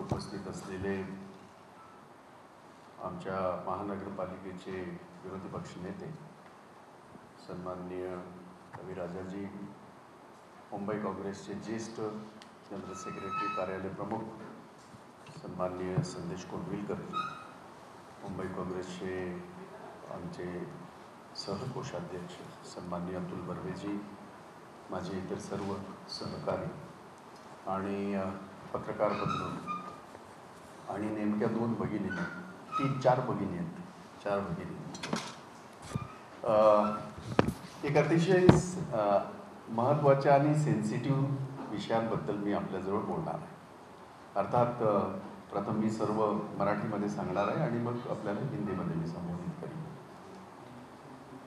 उपस्थित असलेले आमच्या महानगरपालिकेचे विरोधी पक्षनेते सन्माननीय कविराजाजी, मुंबई काँग्रेसचे ज्येष्ठ जनरल सेक्रेटरी कार्यालय प्रमुख सन्माननीय संदेश कोंडविलकर, मुंबई काँग्रेसचे आमचे सहकोषाध्यक्ष सन्माननीय अतुल बर्वेजी, माझे इतर सर्व सहकारी आणि पत्रकार बंधू आणि नेमक्या 2 भगिनी, 3-4 भगिनी आहेत, 4 भगिनी. एक अतिशय महत्त्वाच्या आणि सेन्सिटिव्ह विषयांबद्दल मी आपल्याजवळ बोलणार आहे. अर्थात प्रथम मी सर्व मराठीमध्ये सांगणार आहे आणि मग आपल्याला हिंदीमध्ये मी संबोधित करेन.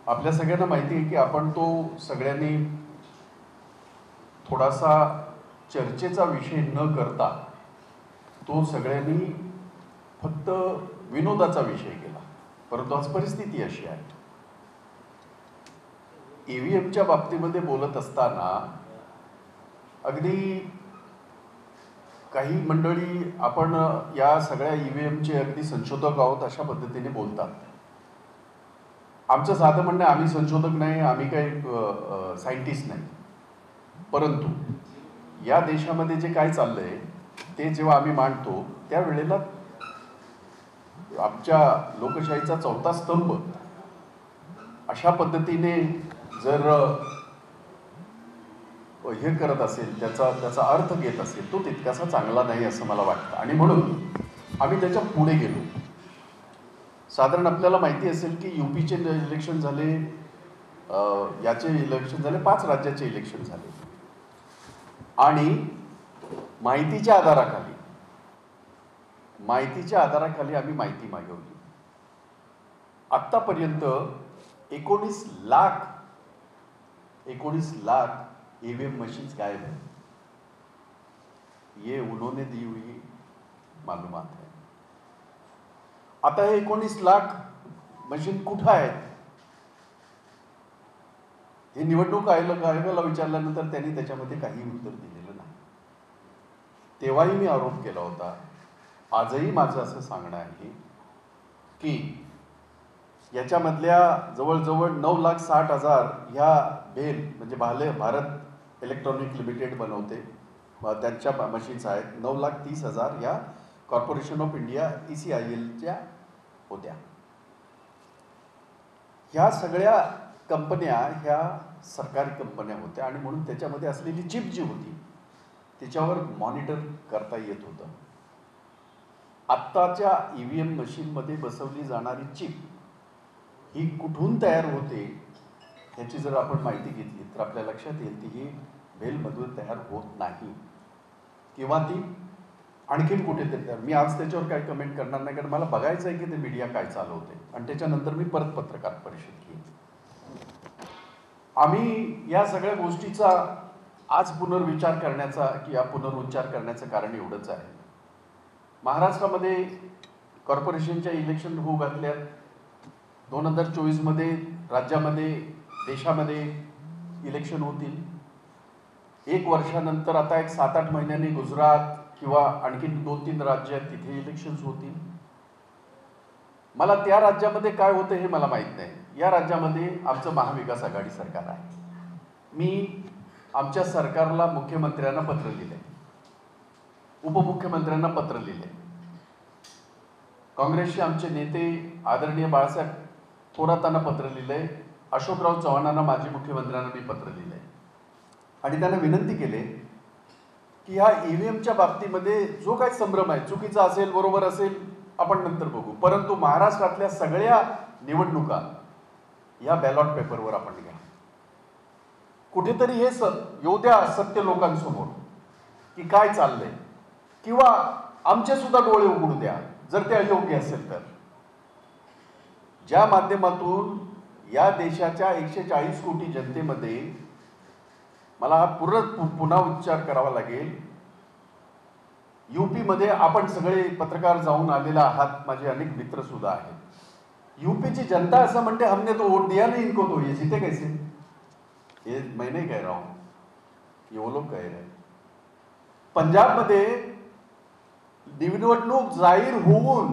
आपल्या सगळ्यांना माहिती आहे की आपण तो सगळ्यांनी थोडासा चर्चेचा विषय न करता तो सगळ्यांनी फक्त विनोदाचा विषय केला. परंतु आज परिस्थिती अशी आहे, EVMच्या बाबतीमध्ये बोलत असताना अगदी काही मंडळी आपण या सगळ्या EVMचे अगदी संशोधक आहोत अशा पद्धतीने बोलतात. आमचं साधं म्हणणं, आम्ही संशोधक नाही, आम्ही काही सायंटिस्ट नाही. परंतु या देशामध्ये जे काय चाललंय ते जेव्हा आम्ही मांडतो त्यावेळेला आमच्या लोकशाहीचा 4था स्तंभ अशा पद्धतीने जर हे करत असेल, त्याचा अर्थ घेत असेल, तो तितकासा चांगला नाही असं मला वाटतं. आणि म्हणून आम्ही त्याच्या पुढे गेलो. साधारण आपल्याला माहिती असेल की UPचे इलेक्शन झाले, याचे इलेक्शन झाले, 5 राज्याचे इलेक्शन झाले आणि माहितीच्या आधाराखाली आम्ही माहिती मागवली. आत्तापर्यंत 19 लाख EVM मशीन्स गायब है. ये उन्होंने दी हुई मालूमात है. आता हे 19 लाख मशीन कुठं आहेत हे निवडणूक आयोगाला विचारल्यानंतर त्यांनी त्याच्यामध्ये काही उत्तर दिलेलं नाही. तेव्हाही मी आरोप केला होता, आजही माझं असं सांगणं आहे की याच्यामधल्या जवळजवळ 9,60,000 ह्या भेल म्हणजे भारत इलेक्ट्रॉनिक लिमिटेड बनवते, त्यांच्या मशीन्स आहेत. 9,30,000 या कॉर्पोरेशन ऑफ इंडिया ECILच्या होत्या. ह्या सगळ्या कंपन्या ह्या सरकारी कंपन्या होत्या आणि म्हणून त्याच्यामध्ये असलेली चिप जी होती त्याच्यावर मॉनिटर करता येत होतं. आत्ताच्या EVM मशीनमध्ये बसवली जाणारी चिप ही कुठून तयार होते ह्याची जर आपण माहिती घेतली तर आपल्या लक्षात येईल की ही भेलमधून तयार होत नाही किंवा ती आणखीन कुठेतरी तयार. मी आज त्याच्यावर काही कमेंट करणार नाही, कारण मला बघायचं आहे की ते मीडिया काय चालवते आणि त्याच्यानंतर मी परत पत्रकार परिषद घेईन. आम्ही या सगळ्या गोष्टीचा आज पुनर्विचार करण्याचा किंवा पुनरुच्चार करण्याचं कारण एवढंच आहे. महाराष्ट्रामध्ये कॉर्पोरेशनच्या इलेक्शन होऊ घातल्यात. 2024 मध्ये राज्यामध्ये, देशामध्ये इलेक्शन होतील. 1 वर्षानंतर आता एक 7-8 महिन्यांनी गुजरात किंवा आणखीन 2-3 राज्य आहेत तिथे इलेक्शन्स होतील. मला त्या राज्यामध्ये काय होतं हे मला माहीत नाही. या राज्यामध्ये आमचं महाविकास आघाडी सरकार आहे. मी आमच्या सरकारला मुख्यमंत्र्यांना पत्र लिहिलंय, उपमुख्यमंत्र्यांना पत्र लिहिलंय. काँग्रेसचे आमचे नेते आदरणीय बाळासाहेब थोरातांना पत्र लिहिलंय, अशोकराव चव्हाणांना, माजी मुख्यमंत्र्यांना मी पत्र लिहिलंय आणि त्यांना विनंती केली की ह्या EVMच्या बाबतीमध्ये जो काही संभ्रम आहे, चुकीचा असेल बरोबर असेल आपण नंतर बघू, परंतु महाराष्ट्रातल्या सगळ्या निवडणुका या बॅलॉट पेपरवर आपण घ्या. कुठेतरी हे येऊ द्या सत्य लोकांसमोर की काय चाललंय, किंवा आमचे सुद्धा डोळे उघडू द्या जर ते अयोग्य असेल तर. ज्या माध्यमातून या देशाच्या 140 कोटी जनतेमध्ये मला हा पुन्हा उच्चार करावा लागेल. UPमध्ये आपण सगळे पत्रकार जाऊन आलेला आहात, माझे अनेक मित्र सुद्धा आहेत. UPची जनता असं म्हणते, हमने तो वोट दिया नहीं इनको, तो ये जीते कैसे? ये मैं नहीं कह रहा हूं, ये वो लोग कह रहे हैं. पंजाबमध्ये निवडणूक जाहीर होऊन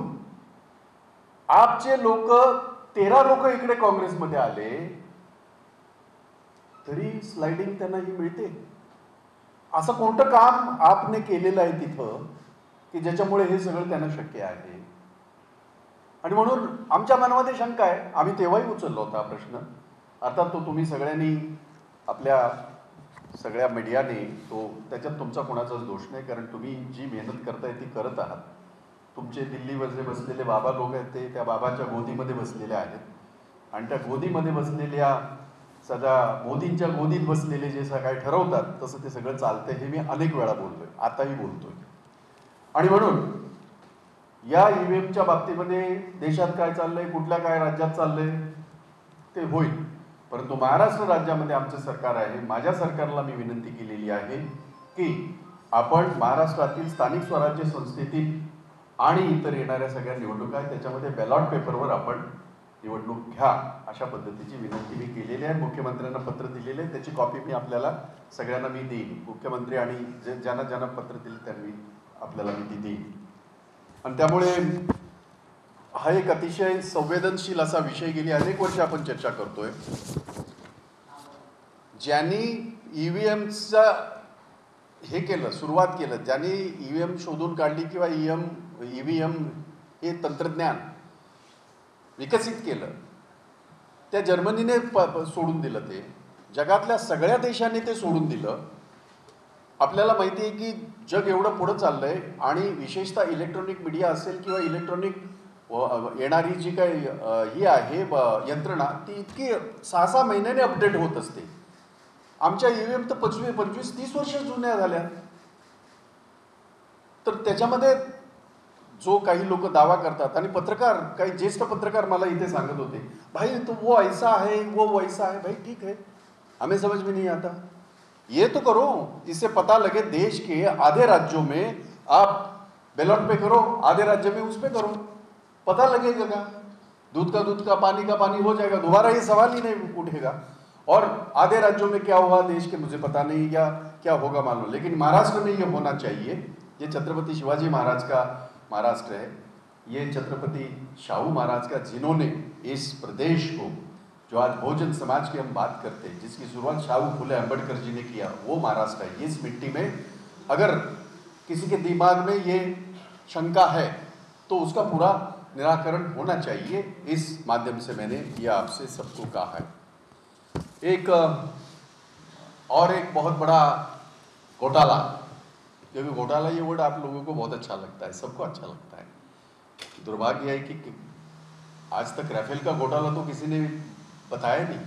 आपचे लोक 13 लोक इकडे काँग्रेसमध्ये आले तरी स्लाइडिंग त्यांना ही मिळते. असं कोणतं काम आपने केलेलं आहे तिथं की ज्याच्यामुळे हे सगळं त्यांना शक्य आहे. आणि म्हणून आमच्या मनामध्ये शंका आहे. आम्ही तेव्हाही उचलला होता हा प्रश्न. अर्थात तो तुम्ही सगळ्यांनी आपल्या सगळ्या मीडियाने त्याच्यात तुमचा कोणाचाच दोष नाही, कारण तुम्ही जी मेहनत करताय ती करत आहात. तुमचे दिल्लीवर जे बसलेले बाबा लोक आहेत ते त्या बाबाच्या गोदीमध्ये बसलेले आहेत आणि त्या गोदीमध्ये बसलेल्या सदा मोदींच्या गोदीत बसलेले जे काय ठरवतात तसं ते सगळं चालतंय. हे मी अनेक वेळा बोलतोय, आताही बोलतोय. आणि म्हणून या ईव्हीएमच्या बाबतीमध्ये देशात काय चाललंय, कुठल्या काय राज्यात चाललंय ते होईल, परंतु महाराष्ट्र राज्यामध्ये आमचं सरकार आहे. माझ्या सरकारला मी विनंती केलेली आहे की आपण महाराष्ट्रातील स्थानिक स्वराज्य संस्थेतील आणि इतर येणाऱ्या सगळ्या निवडणुका आहेत त्याच्यामध्ये बॅलॉट पेपरवर आपण निवडणूक घ्या, अशा पद्धतीची विनंती मी केलेली आहे. मुख्यमंत्र्यांना पत्र दिलेले आहे, त्याची कॉपी मी आपल्याला सगळ्यांना मी देईन. मुख्यमंत्री आणि ज्यांना ज्यांना पत्र दिले त्यांनी आपल्याला मी ती देईन. आणि त्यामुळे हा एक अतिशय संवेदनशील असा विषय गेली अनेक वर्ष आपण चर्चा करतोय. ज्यांनी ईव्हीएमचा हे केलं, सुरुवात केलं, ज्यांनी ईव्हीएम शोधून काढली किंवा ईव्हीएम हे तंत्रज्ञान विकसित केलं, त्या जर्मनीने सोडून दिलं. ते जगातल्या सगळ्या देशांनी ते सोडून दिलं. आपल्याला माहिती आहे की जग एवढं पुढं चाललंय आणि विशेषतः इलेक्ट्रॉनिक मीडिया असेल किंवा इलेक्ट्रॉनिक येणारी जी काही ही आहे यंत्रणा ती इतकी 6-6 महिन्याने अपडेट होत असते. आमच्या ईव्हीएम तर 25-30 वर्ष जुन्या झाल्या. तर त्याच्यामध्ये जो काही लोक दावा करतात आणि पत्रकार, काही ज्येष्ठ पत्रकार मला इथे सांगत होते, भाई तो वो ऐसा है वो वैसा है. भाई ठीक है, हमें समझ में नहीं आता, ये तो करो, इससे पता लगे देश के आधे राज्यों में आप बैलॉट पे करो, आधे राज्य में उस पे करो, पता लगेगा का दूध का पानी का पानी हो जाएगा, दोबारा ये सवाल ही नहीं उठेगा. और आधे राज्यों में क्या हुआ देश के मुझे पता नहीं, या क्या होगा मालूम, लेकिन महाराष्ट्र में ये होना चाहिए. ये छत्रपति शिवाजी महाराज का महाराष्ट्र है, ये छत्रपति शाहू महाराज का, जिन्होंने इस प्रदेश को, जो आज बहुजन समाज की हम बात करते हैं, जिसकी शुरुआत शाहू फुले अम्बेडकर जी ने किया, वो महाराष्ट्र है. इस मिट्टी में अगर किसी के दिमाग में ये शंका है तो उसका पूरा निराकरण होना चाहिए. इस माध्यम से मैंने ये आपसे सबको कहा है. एक बहुत बड़ा घोटाला, क्योंकि घोटाला ये वर्ड आप लोगों को बहुत अच्छा लगता है, सबको अच्छा लगता है. दुर्भाग्य है कि आज तक राफेल का घोटाला तो किसी ने बताया नहीं.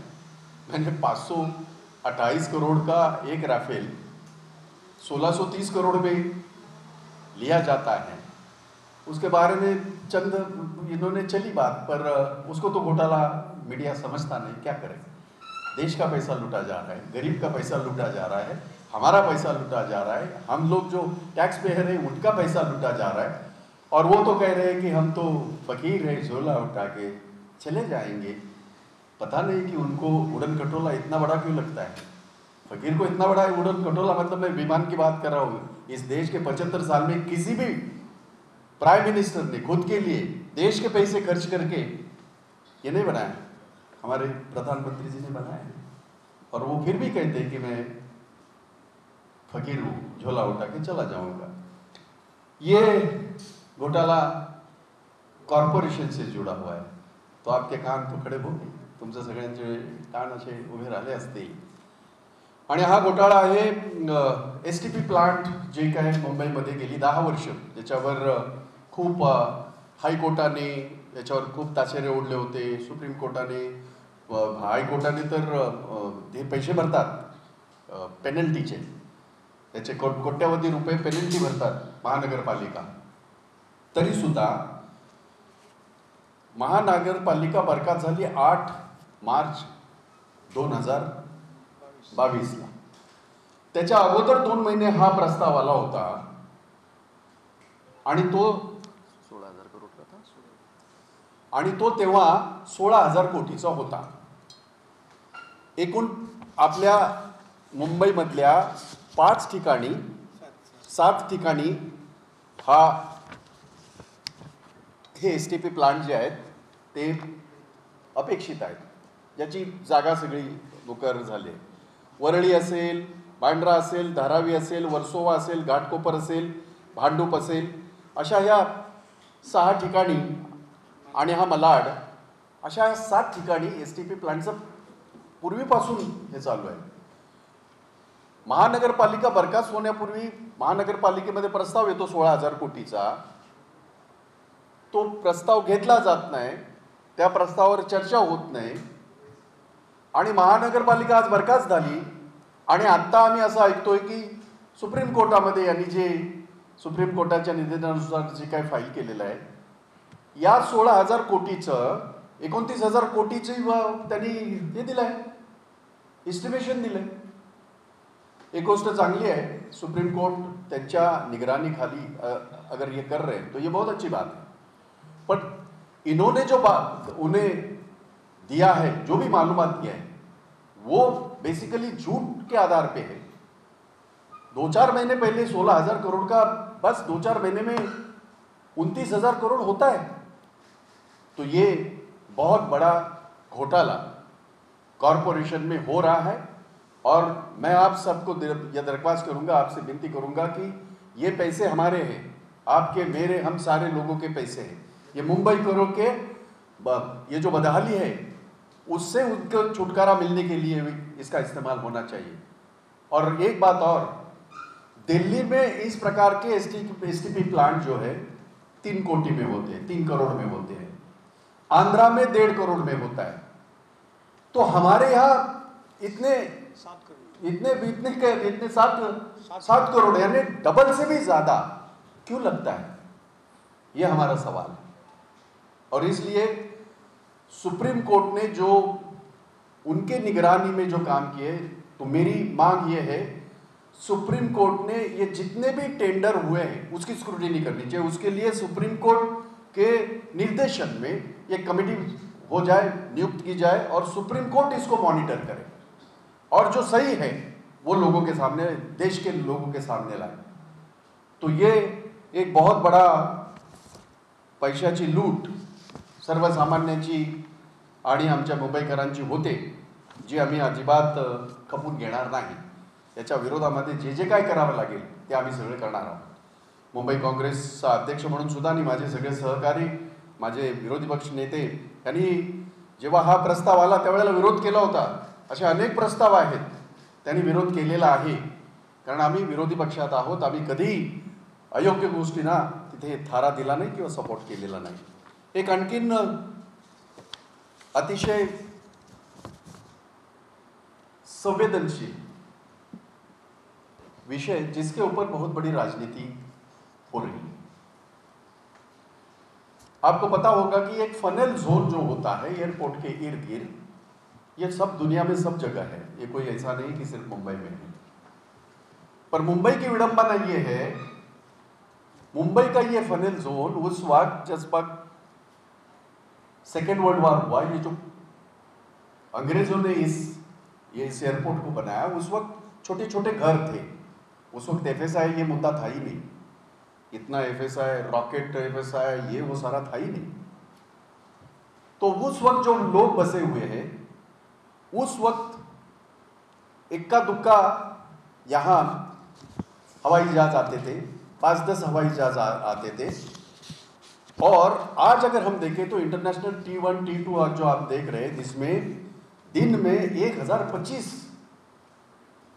मैंने 528 करोड़ का एक राफेल 1630 करोड़ में लिया जाता है, उसके बारे में चंद इन्होंने चली बात, पर उसको तो घोटाला मीडिया समझता नहीं. क्या करें, देश का पैसा लूटा जा रहा है, गरीब का पैसा लूटा जा रहा है, हमारा पैसा लूटा जा रहा है, हम लोग जो टैक्स पेयर है उनका पैसा लूटा जा रहा है. और वो तो कह रहे हैं कि हम तो फकीर है, झोला उठा के चले जाएंगे. पता नहीं कि उनको उड़न खटोला इतना बड़ा क्यों लगता है. फकीर को इतना बड़ा है उड़न खटोला, मतलब मैं विमान की बात कर रहा हूँ. इस देश के 75 साल में किसी भी प्राइम मिनिस्टर ने खुद के लिए देश के पैसे खर्च करके ये नहीं बनाया, हमारे प्रधानमंत्री जी ने बनाया है. और वो फिर भी कहते हैं कि मैं फकीर हूँ, झोला उठा के चला जाऊंगा. ये घोटाला कॉर्पोरेशन से जुड़ा हुआ है. तो आपके कान तो खडे होते, तुमचे सगळ्यांचे कान असे उभे राहिले असते. आणि हा घोटाळा आहे STP प्लांट जे काय मुंबईमध्ये गेली 10 वर्ष, ज्याच्यावर खूप हायकोर्टाने याच्यावर खूप ताशेरे ओढले होते. सुप्रीम कोर्टाने, हायकोर्टाने तर हे पैसे भरतात पेनल्टीचे, त्याचे कोट्यावधी रुपये पेनल्टी भरतात महानगरपालिका. तरीसुद्धा महानगरपालिका बरखास्त झाली 8 मार्च 2022ला. त्याच्या अगोदर 2 महिने हा प्रस्ताव आला होता आणि तो 16,000 करोड होता, आणि तो तेव्हा 16,000 कोटीचा होता. एकूण आपल्या मुंबईमधल्या 5 ठिकाणी 7 ठिकाणी हा हे STP प्लांट जे आहेत ते अपेक्षित आहेत, ज्याची जागा सगळी बुकर झाली आहे. वरळी असेल, बांद्रा असेल, धारावी असेल, वर्सोवा असेल, घाटकोपर असेल, भांडूप असेल, अशा ह्या 6 ठिकाणी आणि हा मलाड, अशा 7 ठिकाणी STP प्लांटचं पूर्वीपासून हे चालू आहे. महानगरपालिका बरखास्त होण्यापूर्वी महानगरपालिकेमध्ये प्रस्ताव येतो 16,000 कोटीचा. तो प्रस्ताव घेतला जात नाही, त्या प्रस्तावावर चर्चा होत नाही आणि महानगरपालिका आज बरखास्त झाली. आणि आत्ता आम्ही असं ऐकतोय की सुप्रीम कोर्टामध्ये यांनी जे सुप्रीम कोर्टाच्या निर्देशानुसार जे काय फाईल केलेलं आहे, या 16,000 कोटीचं 29,000 कोटीची त्यांनी हे दिलं आहे, एस्टिमेशन दिलं आहे. एक गोष्ट चांगली है, सुप्रीम कोर्ट त्यांच्या निगरानी खाली अगर ये कर रहे हैं तो ये बहुत अच्छी बात है. बट इन्होंने जो उन्हें दिया है, जो भी मालूमात दिया है, वो बेसिकली झूठ के आधार पे है. 2-4 महीने पहले 16,000 करोड़ का बस 2-4 महीने में 29,000 करोड़ होता है. तो ये बहुत बड़ा घोटाला कॉरपोरेशन में हो रहा है. और मैं आप सबको यह दरख्वास्त करूंगा, आपसे विनती करूंगा कि ये पैसे हमारे हैं, आपके मेरे हम सारे लोगों के पैसे हैं. ये मुंबई करो के ये जो बदहाली है उससे उनको छुटकारा मिलने के लिए इसका इस्तेमाल होना चाहिए. और एक बात और, दिल्ली में इस प्रकार के STP प्लांट जो है 3 कोटी में होते हैं, 3 करोड़ में होते हैं. आंध्रा में 1.5 करोड़ में होता है. तो हमारे यहाँ इतने 7 करोड़ यानी डबल से भी ज्यादा क्यों लगता है, ये हमारा सवाल है. और इसलिए सुप्रीम कोर्ट ने जो उनके निगरानी में जो काम किए, तो मेरी मांग ये है सुप्रीम कोर्ट ने ये जितने भी टेंडर हुए हैं उसकी स्क्रूटिनी करनी चाहिए. उसके लिए सुप्रीम कोर्ट के निर्देशन में एक कमेटी हो जाए, नियुक्त की जाए और सुप्रीम कोर्ट इसको मॉनिटर करे और जो सही है वो लोगों के सामने, देश के लोगों के सामने लाए. तो ये एक बहुत बड़ा पैशाची लूट सर्वसामान्यांची आणि आमच्या मुंबईकरांची होते, जी आम्ही अजिबात खपून घेणार नाही. त्याच्या विरोधामध्ये जे जे काय करावं लागेल ते आम्ही सगळे करणार आहोत. मुंबई काँग्रेसचा अध्यक्ष म्हणून सुद्धा आणि माझे सगळे सहकारी, माझे विरोधी पक्ष नेते यांनी जेव्हा हा प्रस्ताव आला त्यावेळेला विरोध केला होता. असे अनेक प्रस्ताव आहेत त्यांनी विरोध केलेला आहे, कारण आम्ही विरोधी पक्षात आहोत. आम्ही कधी अयोग्य गोष्टींना तिथे थारा दिला नाही किंवा सपोर्ट केलेला नाही. एक आणखीन अतिशय संवेदनशील विषय जिसके ऊपर बहुत बड़ी राजनीति हो रही है. आपको पता होगा कि एक फनल जोन जो होता है एयरपोर्ट के इर्द गिर्द, ये सब दुनिया में सब जगह है, ये कोई ऐसा नहीं कि सिर्फ मुंबई में है. पर मुंबई की विडंबना ये है, मुंबई का ये फनल जोन उस वक्त जिस वक्त सेकेंड वर्ल्ड वॉर हुआ, ये जो अंग्रेजों ने इस एयरपोर्ट को बनाया, उस वक्त छोटे छोटे घर थे. उस वक्त FSI ये मुद्दा था ही नहीं. इतना FSI, रॉकेट FSI, ये वो सारा था ही नहीं. तो उस वक्त जो लोग बसे हुए हैं, उस वक्त इक्का दुक्का यहाँ हवाई जहाज आते थे, 5-10 हवाई जहाज आते थे. और आज अगर हम देखें तो इंटरनेशनल T1, T2 जो आप देख रहे हैं, जिसमें दिन में 1025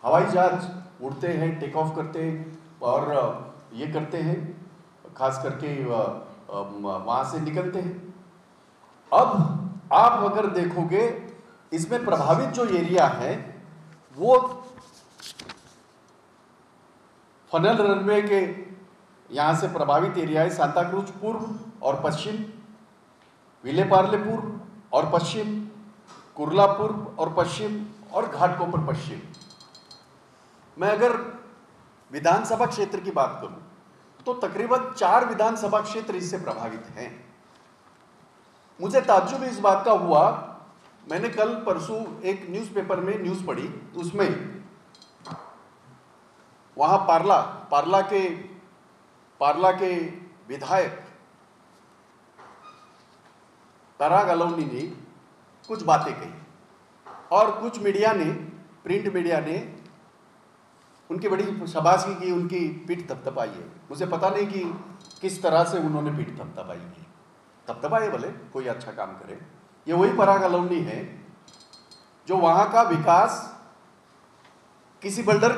हवाई जहाज उड़ते हैं, टेक ऑफ करते हैं और ये करते हैं, खास करके वहाँ से निकलते हैं. अब आप अगर देखोगे इसमें प्रभावित जो एरिया है वो फनल रनवे के यहाँ से प्रभावित एरिया है. सांता क्रूज पूर्व और पश्चिम, विलेपार्ले पूर्व और पश्चिम, कुर्ला पूर्व और पश्चिम और घाटकोपर पश्चिम. मैं अगर विधानसभा क्षेत्र की बात करूं तो तकरीबन 4 विधानसभा क्षेत्र इससे प्रभावित हैं. मुझे ताज्जुब इस बात का हुआ, मैंने कल परसों एक न्यूज़पेपर में न्यूज़ पढ़ी, उसमें वहाँ पार्ला के विधायक पराग अलोनी ने कुछ बातें कही और कुछ मीडिया ने, प्रिंट मीडिया ने उनकी बड़ी शाबाशी की, उनकी पीठ थपथपाई है। मुझे पता नहीं कि किस तरह से उन्होंने पीठ थपथपाई की। थपथपाए भले, कोई अच्छा काम करे। ये वही पराग अलोनी है जो वहां का विकास किसी बिल्डर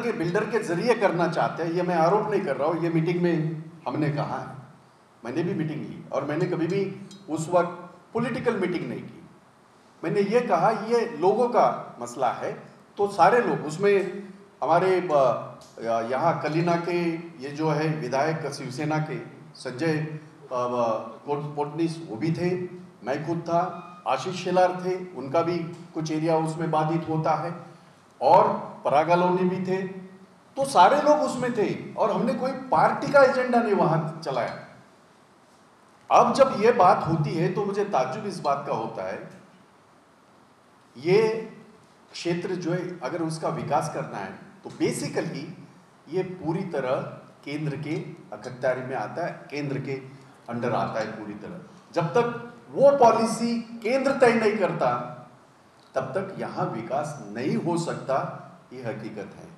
के जरिए करना चाहते हैं। ये मैं आरोप नहीं कर रहा हूँ, ये मीटिंग में हमने कहा है, मैंने भी मीटिंग ली और मैंने कभी भी उस वक्त पॉलिटिकल मीटिंग नहीं की। मैंने ये कहा ये लोगों का मसला है, तो सारे लोग उसमें, हमारे यहाँ कलीना के ये जो है विधायक शिवसेना के संजय पोटनीस वो भी थे, मैं खुद था, आशीष शेलार थे, उनका भी कुछ एरिया उसमें बाधित होता है, और पराग अलोनी भी थे। तो सारे लोग उसमें थे और हमने कोई पार्टी का एजेंडा नहीं वहां चलाया। अब जब ये बात होती है तो मुझे ताज्जुब इस बात का होता है, ये क्षेत्र जो है अगर उसका विकास करना है तो बेसिकली ये पूरी तरह केंद्र के अखत्यारी में आता है, केंद्र के अंडर आता है पूरी तरह। जब तक वो पॉलिसी केंद्र तय नहीं करता तब तक यहां विकास नहीं हो सकता, ये हकीकत है।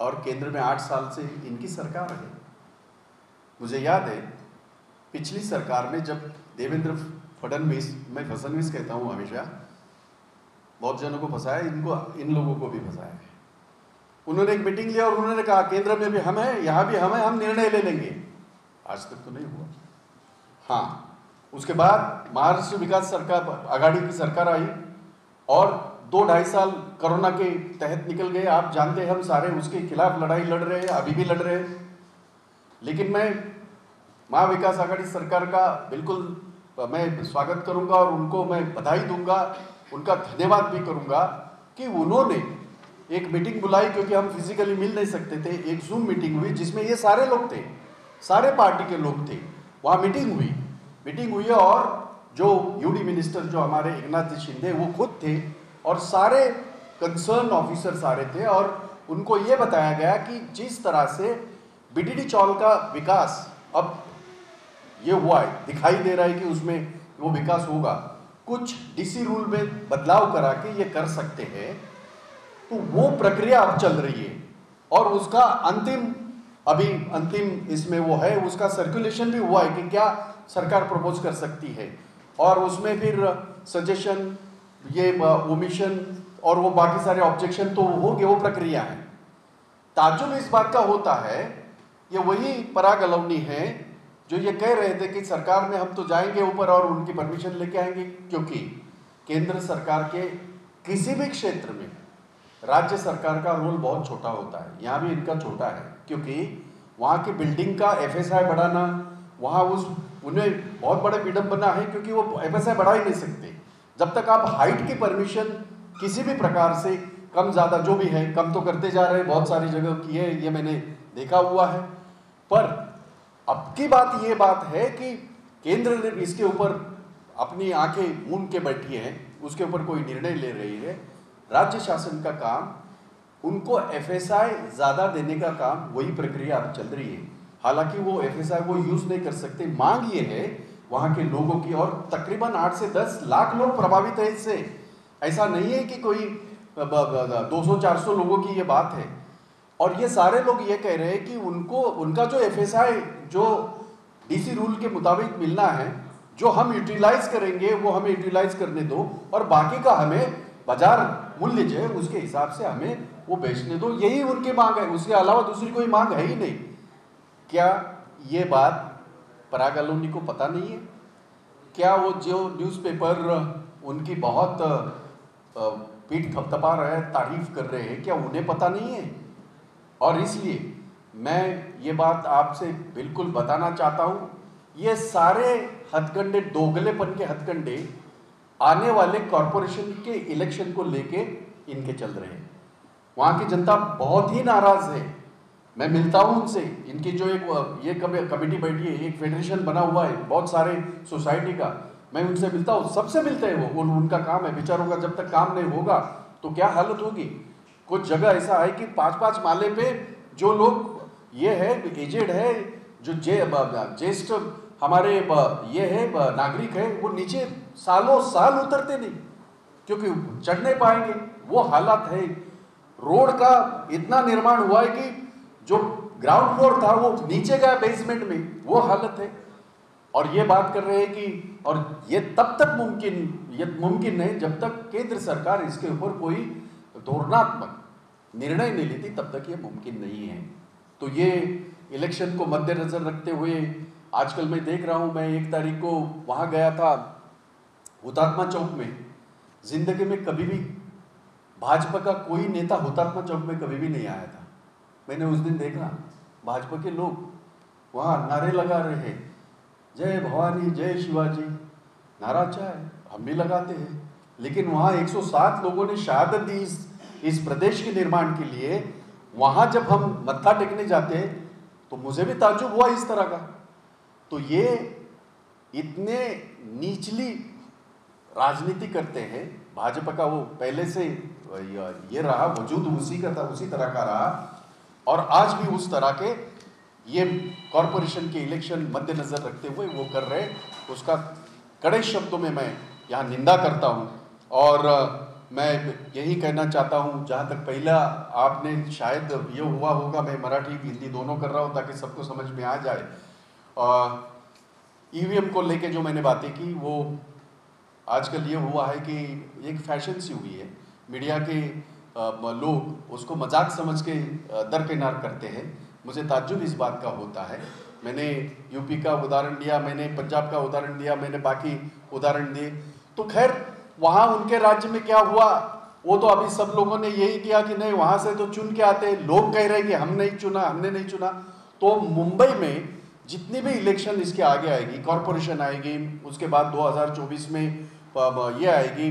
और केंद्र में 8 साल से इनकी सरकार है। मुझे याद है पिछली सरकार में जब देवेंद्र फडणवीस, मैं फडणवीस कहता हूं हमेशा, बहुत जनों को फंसाया, इन लोगों को भी फंसाया है। उन्होंने एक मीटिंग लिया और उन्होंने कहा केंद्र में भी हम हैं, यहां भी हम हैं, हम निर्णय ले लेंगे। आज तक तो नहीं हुआ। हाँ, उसके बाद महाराष्ट्र विकास सरकार, आघाड़ी की सरकार आई और 2-2.5 साल कोरोना के तहत निकल गए। आप जानते हैं हम सारे उसके खिलाफ लड़ाई लड़ रहे हैं, अभी भी लड़ रहे हैं। लेकिन मैं महाविकास आघाड़ी सरकार का बिल्कुल मैं स्वागत करूंगा और उनको मैं बधाई दूंगा, उनका धन्यवाद भी करूंगा कि उन्होंने एक मीटिंग बुलाई, क्योंकि हम फिजिकली मिल नहीं सकते थे। एक जूम मीटिंग हुई जिसमें ये सारे लोग थे, सारे पार्टी के लोग थे, वहाँ मीटिंग हुई और जो यूडी मिनिस्टर जो हमारे एकनाथ जी शिंदे वो खुद थे और सारे कंसर्न ऑफिसर सारे थे, और उनको ये बताया गया कि जिस तरह से बीडीडी चौल का विकास अब ये हुआ है, दिखाई दे रहा है कि उसमें वो विकास होगा, कुछ डीसी रूल में बदलाव करा के ये कर सकते हैं। तो वो प्रक्रिया अब चल रही है और उसका अंतिम इसमें वो है, उसका सर्कुलेशन भी हुआ है कि क्या सरकार प्रपोज कर सकती है, और उसमें फिर सजेशन, ये ओमिशन और वो बाकी सारे ऑब्जेक्शन तो हो गए, वो प्रक्रिया है। ताज्जुब इस बात का होता है, ये वही पराग अलोनी है जो ये कह रहे थे कि सरकार में हम तो जाएंगे ऊपर और उनकी परमिशन लेके आएंगे, क्योंकि केंद्र सरकार के किसी भी क्षेत्र में राज्य सरकार का रोल बहुत छोटा होता है। यहाँ भी इनका छोटा है, क्योंकि वहाँ की बिल्डिंग का FSI बढ़ाना, वहाँ उन्हें बहुत बड़े विडंबना है, क्योंकि वो FSI बढ़ा ही नहीं सकते जब तक आप हाइट की परमिशन किसी भी प्रकार से कम ज़्यादा जो भी है, कम तो करते जा रहे हैं, बहुत सारी जगह की है, ये मैंने देखा हुआ है। पर अब की बात ये बात है कि केंद्र ने इसके ऊपर अपनी आंखें मूंद के बैठी है, उसके ऊपर कोई निर्णय ले रही है। राज्य शासन का काम उनको FSI ज़्यादा देने का काम, वही प्रक्रिया अब चल रही है। हालांकि वो FSI वो यूज़ नहीं कर सकते। मांग ये है वहाँ के लोगों की, और तकरीबन 8 से 10 लाख लोग प्रभावित है इससे। ऐसा नहीं है कि कोई 200-400 लोगों की ये बात है। और ये सारे लोग ये कह रहे हैं कि उनका जो FSI जो डीसी रूल के मुताबिक मिलना है, जो हम यूटिलाइज करेंगे वो हमें यूटिलाइज करने दो, और बाकी का हमें बाजार मूल्य जो है उसके हिसाब से हमें वो बेचने दो। यही उनकी मांग है, उसके अलावा दूसरी कोई मांग है ही नहीं। क्या ये बात पराग अलोनी को पता नहीं है? क्या वो जो न्यूज़पेपर उनकी बहुत पीठ थपथपा रहे हैं, तारीफ कर रहे हैं, क्या उन्हें पता नहीं है? और इसलिए मैं ये बात आपसे बिल्कुल बताना चाहता हूँ, ये सारे हथकंडे, दोगलेपन के हथकंडे आने वाले कॉरपोरेशन के इलेक्शन को लेके इनके चल रहे हैं। वहाँ की जनता बहुत ही नाराज है। मैं मिलता हूँ उनसे, इनकी जो एक ये कमेटी बैठी है, एक फेडरेशन बना हुआ है बहुत सारे सोसाइटी का, मैं उनसे मिलता हूँ, सबसे मिलते हैं वो। उनका काम है, बेचारों का जब तक काम नहीं होगा तो क्या हालत होगी। कुछ जगह ऐसा है कि 5-5 माले पे जो लोग ये है एजेड है, जो ज्येष्ठ हमारे ये है नागरिक है, वो नीचे सालों साल उतरते नहीं क्योंकि चढ़ नहीं पाएंगे। वो हालत है। रोड का इतना निर्माण हुआ है कि जो ग्राउंड फ्लोर था वो नीचे गया बेसमेंट में, वो हालत है। और ये बात कर रहे हैं कि और ये तब तक मुमकिन है जब तक केंद्र सरकार इसके ऊपर कोई धोरणात्मक निर्णय नहीं लेती, तब तक ये मुमकिन नहीं है। तो ये इलेक्शन को मद्देनजर रखते हुए आजकल मैं देख रहा हूं, मैं 1 तारीख को वहां गया था हुतात्मा चौक में। जिंदगी में कभी भी भाजपा का कोई नेता हुतात्मा चौक में कभी भी नहीं आया था। मैंने उस दिन देखा भाजपा के लोग वहां नारे लगा रहे हैं, जय भवानी जय शिवाजी। नारा अच्छा है, हम भी लगाते हैं, लेकिन वहां 107 लोगों ने शहादत दी इस प्रदेश के निर्माण के लिए। वहां जब हम मत्था टेकने जाते हैं तो मुझे भी ताज्जुब हुआ इस तरह का। तो ये इतने नीचली राजनीति करते हैं। भाजपा का वो पहले से ये रहा, वजूद उसी का था, उसी तरह का रहा, और आज भी उस तरह के ये कॉरपोरेशन के इलेक्शन मद्देनजर रखते हुए वो कर रहे। उसका कड़े शब्दों में मैं यहाँ निंदा करता हूँ। और मैं यही कहना चाहता हूँ, जहाँ तक पहला आपने शायद ये हुआ होगा, मैं मराठी हिंदी दोनों कर रहा हूँ ताकि सबको समझ में आ जाए। ईवीएम को लेके जो मैंने बातें की, वो आजकल ये हुआ है कि एक फैशन सी हुई है। मीडिया के लोग उसको मजाक समझ के दरकिनार करते हैं। मुझे ताज्जुब इस बात का होता है। मैंने यूपी का उदाहरण दिया, मैंने पंजाब का उदाहरण दिया, मैंने बाकी उदाहरण दिए। तो खैर वहाँ उनके राज्य में क्या हुआ वो तो अभी सब लोगों ने यही किया कि नहीं वहाँ से तो चुन के आते, लोग कह रहे हैं कि हम नहीं चुना, हमने नहीं चुना। तो मुंबई में जितनी भी इलेक्शन इसके आगे आएगी, कॉरपोरेशन आएगी, उसके बाद 2024 में ये आएगी,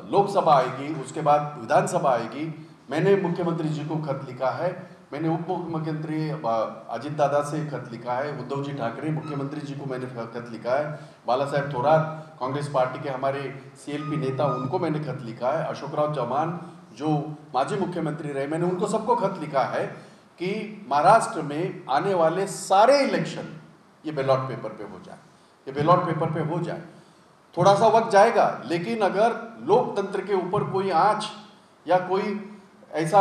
लोकसभा आएगी, उसके बाद विधानसभा आएगी। मैंने मुख्यमंत्री जी को खत लिखा है, मैंने उप मुख्यमंत्री अजित दादा से खत लिखा है, उद्धव जी ठाकरे मुख्यमंत्री जी को मैंने खत लिखा है, बाला साहेब थोरात कांग्रेस पार्टी के हमारे सीएलपी नेता उनको मैंने खत लिखा है, अशोकराव चौहान जो माजी मुख्यमंत्री रहे, मैंने उनको सबको खत लिखा है कि महाराष्ट्र में आने वाले सारे इलेक्शन ये बैलॉट पेपर पे हो जाए, ये बैलॉट पेपर पे हो जाए। थोड़ा सा वक्त जाएगा, लेकिन अगर लोकतंत्र के ऊपर कोई आंच या कोई ऐसा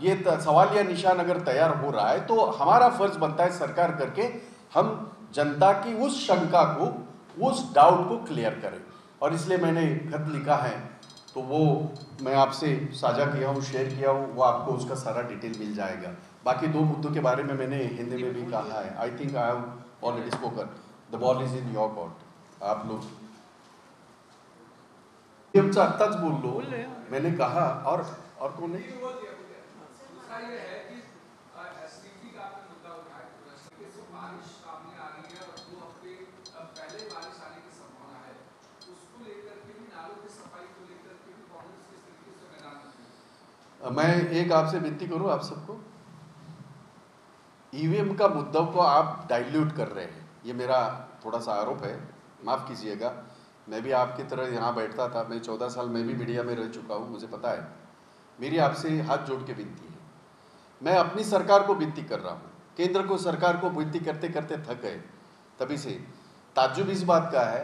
ये सवाल या निशान अगर तैयार हो रहा है तो हमारा फर्ज बनता है सरकार करके हम जनता की उस शंका को, उस डाउट को क्लियर करें। और इसलिए मैंने खत लिखा है, तो वो मैं आपसे साझा किया हूँ, शेयर किया हूँ, वो आपको उसका सारा डिटेल मिल जाएगा। बाकी 2 मुद्दों के बारे में मैंने हिंदी में भी कहा है। I think I have already spoken, the ball is in your court. आप लोग आत्ताच बोललो मैंने कहा, और कौन है मैं एक आपसे विनती करूं आप सबको, ईवीएम का मुद्दा को आप डाइल्यूट कर रहे हैं, ये मेरा थोड़ा सा आरोप है, माफ़ कीजिएगा। मैं भी आपकी तरह यहाँ बैठता था, मैं 14 साल मैं भी मीडिया में रह चुका हूँ, मुझे पता है। मेरी आपसे हाथ जोड़ के विनती है, मैं अपनी सरकार को विनती कर रहा हूँ, केंद्र को सरकार को विनती करते करते थक गए। तभी से ताज्जुब इस बात का है,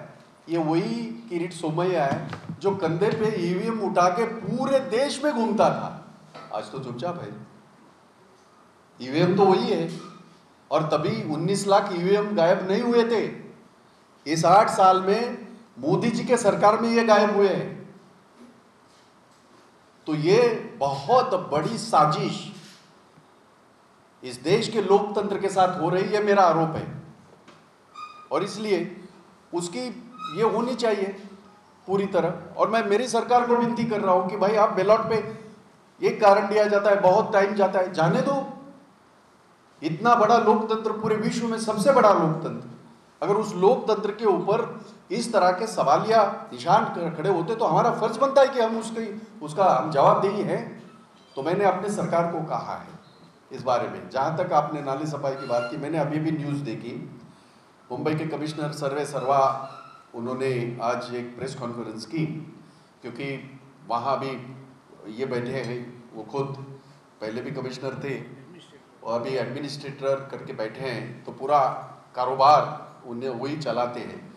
ये वही किरीट सोमैया है जो कंधे पे ईवीएम उठा के पूरे देश में घूमता था, आज तो चुपचाप है। ईवीएम तो वही है, और तभी 19 लाख ईवीएम गायब नहीं हुए थे। इस 8 साल में मोदी जी के सरकार में ये गायब हुए हैं। तो ये बहुत बड़ी साजिश इस देश के लोकतंत्र के साथ हो रही है, मेरा आरोप है। और इसलिए उसकी ये होनी चाहिए पूरी तरह। और मैं मेरी सरकार को विनती कर रहा हूं कि भाई आप बैलॉट पे एक कारण दिया जाता है, बहुत टाइम जाता है, जाने दो। इतना बड़ा लोकतंत्र, पूरे विश्व में सबसे बड़ा लोकतंत्र, अगर उस लोकतंत्र के ऊपर इस तरह के सवालिया निशान खड़े होते तो हमारा फर्ज बनता है कि हम उसका हम जवाबदेही है। तो मैंने अपने सरकार को कहा है इस बारे में। जहाँ तक आपने नाली सफाई की बात की, मैंने अभी भी न्यूज़ देखी, मुंबई के कमिश्नर सर्वे सर्वा उन्होंने आज एक प्रेस कॉन्फ्रेंस की, क्योंकि वहाँ भी ये बैठे हैं, वो खुद पहले भी कमिश्नर थे, अभी एडमिनिस्ट्रेटर करके बैठे हैं, तो पूरा कारोबार उन्हें वही चलाते हैं।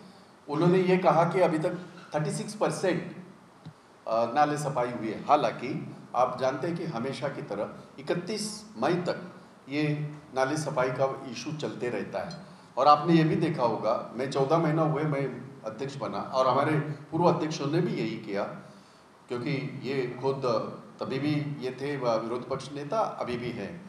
उन्होंने ये कहा कि अभी तक 36% नाले सफाई हुई है। हालांकि आप जानते हैं कि हमेशा की तरह 31 मई तक ये नाले सफाई का इशू चलते रहता है। और आपने ये भी देखा होगा, मैं 14 महीना हुए मैं अध्यक्ष बना, और हमारे पूर्व अध्यक्षों ने भी यही किया, क्योंकि ये खुद तभी भी ये थे विरोधी पक्ष नेता, अभी भी है।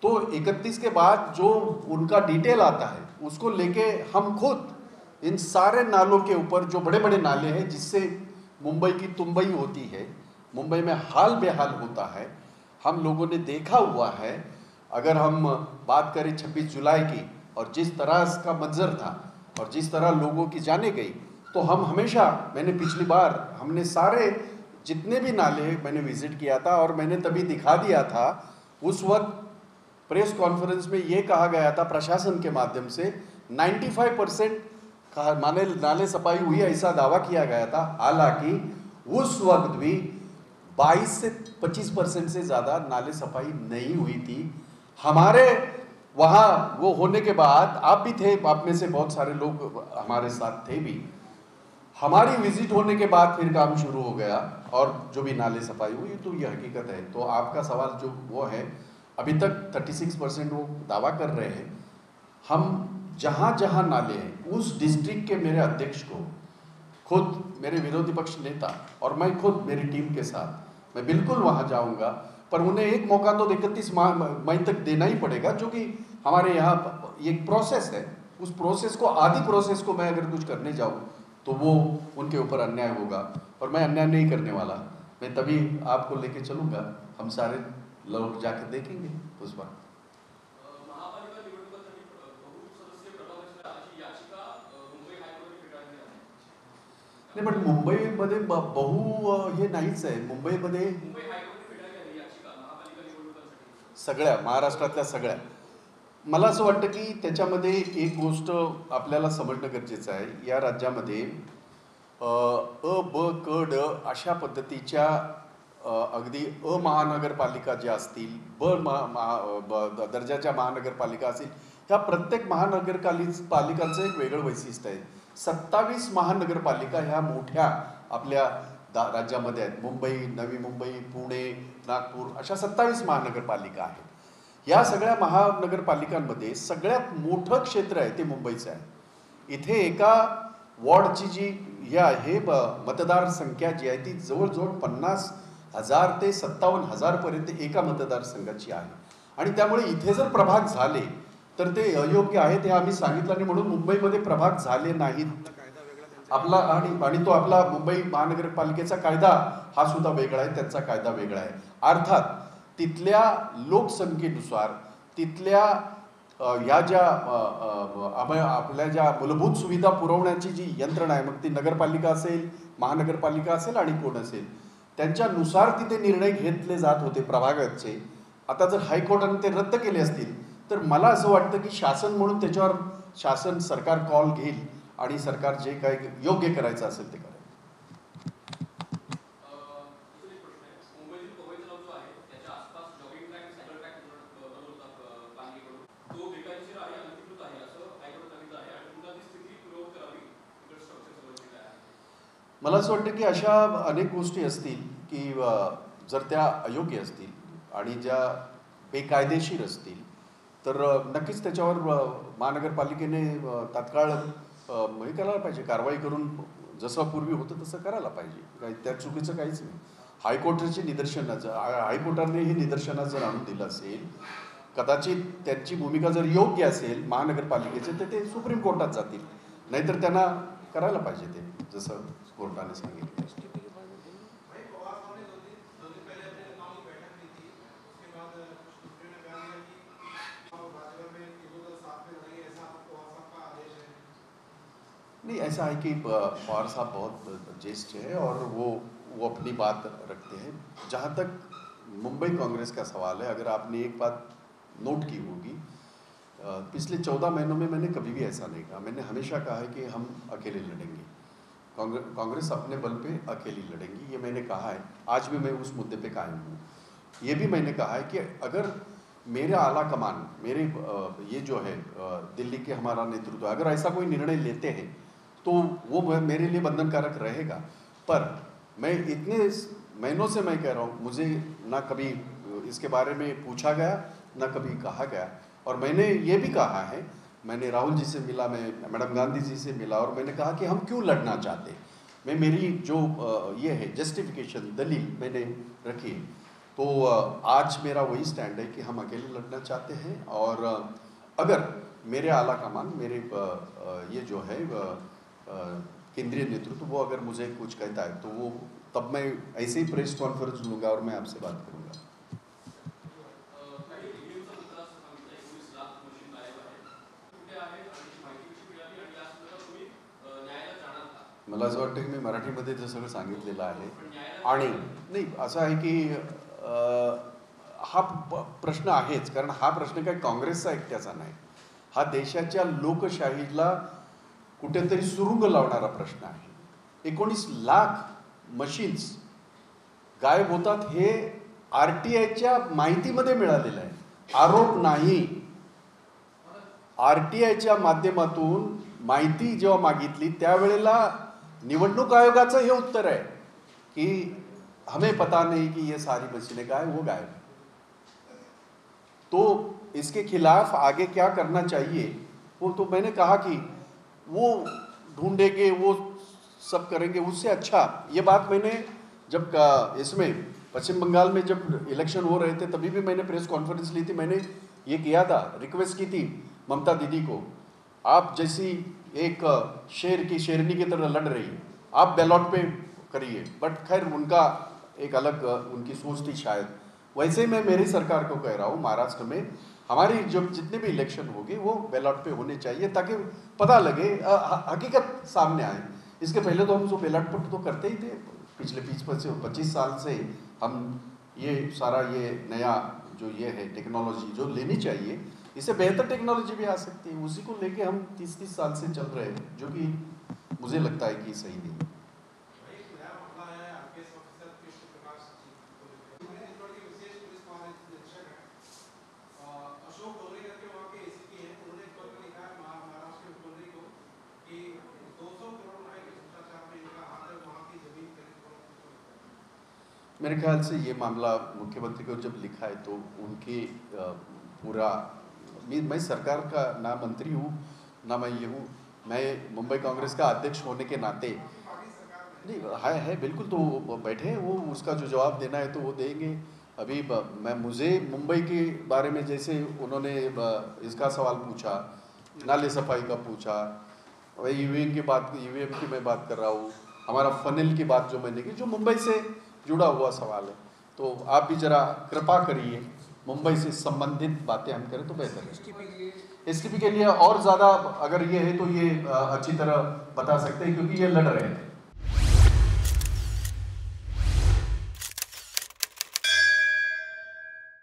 तो 31 के बाद जो उनका डिटेल आता है उसको लेके हम खुद इन सारे नालों के ऊपर, जो बड़े बड़े नाले हैं जिससे मुंबई की तुम्बई होती है, मुंबई में हाल बेहाल होता है, हम लोगों ने देखा हुआ है। अगर हम बात करें 26 जुलाई की, और जिस तरह इसका मंजर था और जिस तरह लोगों की जाने गई, तो हम हमेशा, मैंने पिछली बार हमने सारे जितने भी नाले मैंने विजिट किया था, और मैंने तभी दिखा दिया था। उस वक्त प्रेस कॉन्फ्रेंस में ये कहा गया था प्रशासन के माध्यम से 95% माने नाले सफाई हुई, ऐसा दावा किया गया था। हालांकि उस वक्त भी 22 से 25% से ज़्यादा नाले सफाई नहीं हुई थी। हमारे वहाँ वो होने के बाद, आप भी थे, आप में से बहुत सारे लोग हमारे साथ थे भी, हमारी विजिट होने के बाद फिर काम शुरू हो गया और जो भी नाले सफाई हुई, तो ये हकीकत है। तो आपका सवाल जो वो है, अभी तक 36% वो दावा कर रहे हैं। हम जहाँ जहाँ नाले हैं उस डिस्ट्रिक्ट के मेरे अध्यक्ष को, खुद मेरे विरोधी पक्ष नेता और मैं खुद मेरी टीम के साथ मैं बिल्कुल वहाँ जाऊँगा, पर उन्हें एक मौका तो 31 मई तक देना ही पड़ेगा, जो कि हमारे यहाँ एक प्रोसेस है। उस प्रोसेस को, आधी प्रोसेस को मैं अगर कुछ करने जाऊँ तो वो उनके ऊपर अन्याय होगा, और मैं अन्याय नहीं करने वाला। मैं तभी आपको लेके चलूँगा, हम सारे लोग जाकर देखेंगे उस वक्त। नाही, पण मुंबईमध्ये बहु हे नाहीच आहे मुंबईमध्ये, सगळ्या महाराष्ट्रातल्या सगळ्या, मला असं वाटतं की त्याच्यामध्ये एक गोष्ट आपल्याला समजणं गरजेचं आहे। या राज्यामध्ये अ, ब, क, ड अशा पद्धतीच्या अगदी महानगरपालिका ज्या असतील, दर्जाच्या महानगरपालिका असतील, ह्या प्रत्येक पालिकांचं एक वेगळं वैशिष्ट्य आहे। 27 महानगरपालिका ह्या मोठ्या आपल्या राज्यामध्ये आहेत। मुंबई, नवी मुंबई, पुणे, नागपूर अशा 27 महानगरपालिका आहेत। या सगळ्या महानगरपालिकांमध्ये सगळ्यात मोठं क्षेत्र आहे ते मुंबईचं आहे। इथे एका वॉर्डची जी हे आहे मतदार संख्या जी आहे ती जवळजवळ 50,000 ते 57,000 पर्यंत एका मतदारसंघाची आहे। आणि त्यामुळे इथे जर प्रभाग झाले तर ते अयोग्य आहे, ते आम्ही सांगितलं, आणि म्हणून मुंबईमध्ये प्रभाग झाले नाहीत। आपला आणि तो आपला मुंबई महानगरपालिकेचा कायदा हा सुद्धा वेगळा आहे, त्यांचा कायदा वेगळा आहे। अर्थात तिथल्या लोकसंख्येनुसार, तिथल्या या ज्या आपल्या ज्या मूलभूत सुविधा पुरवण्याची जी यंत्रणा आहे, मग ती नगरपालिका असेल, महानगरपालिका असेल आणि कोण असेल, त्यांच्यानुसार तिथे निर्णय घेतले जात होते प्रभागाचे। आता जर हायकोर्टाने ते रद्द केले असतील तर मला असं वाटतं की शासन म्हणून त्याच्यावर सरकार कॉल घेईल आणि सरकार जे काही योग्य करायचं असेल ते करेल। मला असं वाटतं की अशा अनेक गोष्टी असतील की जर त्या अयोग्य असतील आणि ज्या बेकायदेशीर असतील तर नक्कीच त्याच्यावर महानगरपालिकेने तात्काळ हे करायला पाहिजे, कारवाई करून जसं पूर्वी होतं तसं करायला पाहिजे। काही त्यात चुकीचं काहीच नाही। हायकोर्टाने हे निदर्शनास जर आणून दिलं असेल, कदाचित त्यांची भूमिका जर योग्य असेल महानगरपालिकेचे, तर ते सुप्रीम कोर्टात जातील, नाहीतर त्यांना करायला पाहिजे ते जसं कोर्टाने सांगितलं। नहीं, ऐसा है कि पवार साहब बहुत ज्येष्ठ है और वो अपनी बात रखते हैं। जहाँ तक मुंबई कांग्रेस का सवाल है, अगर आपने एक बात नोट की होगी, पिछले 14 महीनों में मैंने कभी भी ऐसा नहीं कहा। मैंने हमेशा कहा है कि हम अकेले लड़ेंगे, कांग्रेस अपने बल पे अकेली लड़ेंगी, ये मैंने कहा है। आज भी मैं उस मुद्दे पे कायम हूँ। ये भी मैंने कहा है कि अगर मेरे आला कमान, मेरे ये जो है दिल्ली के हमारा नेतृत्व, अगर ऐसा कोई निर्णय लेते हैं तो वो मेरे लिए बंधनकारक रहेगा। पर मैं इतने महीनों से मैं कह रहा हूँ, मुझे ना कभी इसके बारे में पूछा गया, ना कभी कहा गया। और मैंने ये भी कहा है, मैंने राहुल जी से मिला, मैं मैडम गांधी जी से मिला, और मैंने कहा कि हम क्यों लड़ना चाहते। मैं मेरी जो ये है जस्टिफिकेशन, दलील मैंने रखी है। तो आज मेरा वही स्टैंड है कि हम अकेले लड़ना चाहते हैं। और अगर मेरे आला कमान, मेरे ये जो है केंद्रीय नेतृत्व, वो अगर मुझे कुछ कहता है तो वो तब मैं ऐसे ही प्रेस कॉन्फ्रेंस लूँगा और मैं आपसे बात करूँगा। मला असं वाटतं की मी मराठीमध्ये ते सगळं सांगितलेलं आहे। आणि नाही, असं आहे की हा प्रश्न आहेच, कारण हा प्रश्न काही काँग्रेसचा एकट्याचा नाही, हा देशाच्या लोकशाहीला कुठेतरी सुरुंग लावणारा प्रश्न आहे। 19 लाख मशीन्स गायब होतात हे आरटीआयच्या माहितीमध्ये मिळालेलं आहे, आरोप नाही। आरटीआयच्या माध्यमातून माहिती जेव्हा मागितली त्यावेळेला निवडणूक आयोगाचं हे उत्तर आहे कि हमें पता नहीं कि ये सारी मशीनें गायब वो गायब। तो इसके खिलाफ आगे क्या करना चाहिए वो तो मैंने कहा कि वो ढूंढेंगे, वो सब करेंगे, उससे अच्छा ये बात मैंने जब इसमें पश्चिम बंगाल में जब इलेक्शन हो रहे थे तभी भी मैंने प्रेस कॉन्फ्रेंस ली थी, मैंने ये किया था, रिक्वेस्ट की थी ममता दीदी को, आप जैसी एक शेर की शेरनी की तरह लड़ रही है, आप बैलॉट पे करिए। बट खैर उनका एक अलग उनकी सोच थी शायद। वैसे मैं मेरी सरकार को कह रहा हूँ, महाराष्ट्र में हमारी जो जितने भी इलेक्शन होंगे वो बैलॉट पे होने चाहिए ताकि पता लगे, हकीकत सामने आए। इसके पहले तो हम जो बैलॉट पर तो करते ही थे, पिछले 25 साल से हम ये सारा ये नया जो ये है टेक्नोलॉजी जो लेनी चाहिए, इससे बेहतर टेक्नोलॉजी भी आ सकती है, उसी को लेके हम 30 साल से चल रहे हैं, जो कि मुझे लगता है कि सही नहीं है। मेरे ख्याल से ये मामला मुख्यमंत्री को जब लिखा है तो उनके पूरा, मैं सरकार का ना मंत्री हूँ ना मैं ये हूँ, मैं मुंबई कांग्रेस का अध्यक्ष होने के नाते नहीं है बिल्कुल, तो वो बैठे हैं, वो उसका जो जवाब देना है तो वो देंगे। अभी मैं मुझे मुंबई के बारे में जैसे उन्होंने इसका सवाल पूछा, नाले सफाई का पूछा, ईवीएम की मैं बात कर रहा हूँ, हमारा फनल की बात जो मैंने की, जो मुंबई से जुड़ा हुआ सवाल है, तो आप भी जरा कृपा करिए मुंबई से संबंधित बातें हम करें तो बेहतर है। एसटीपी के लिए और ज़्यादा अगर ये है तो ये अच्छी तरह बता सकते हैं क्योंकि ये लड़ रहे थे।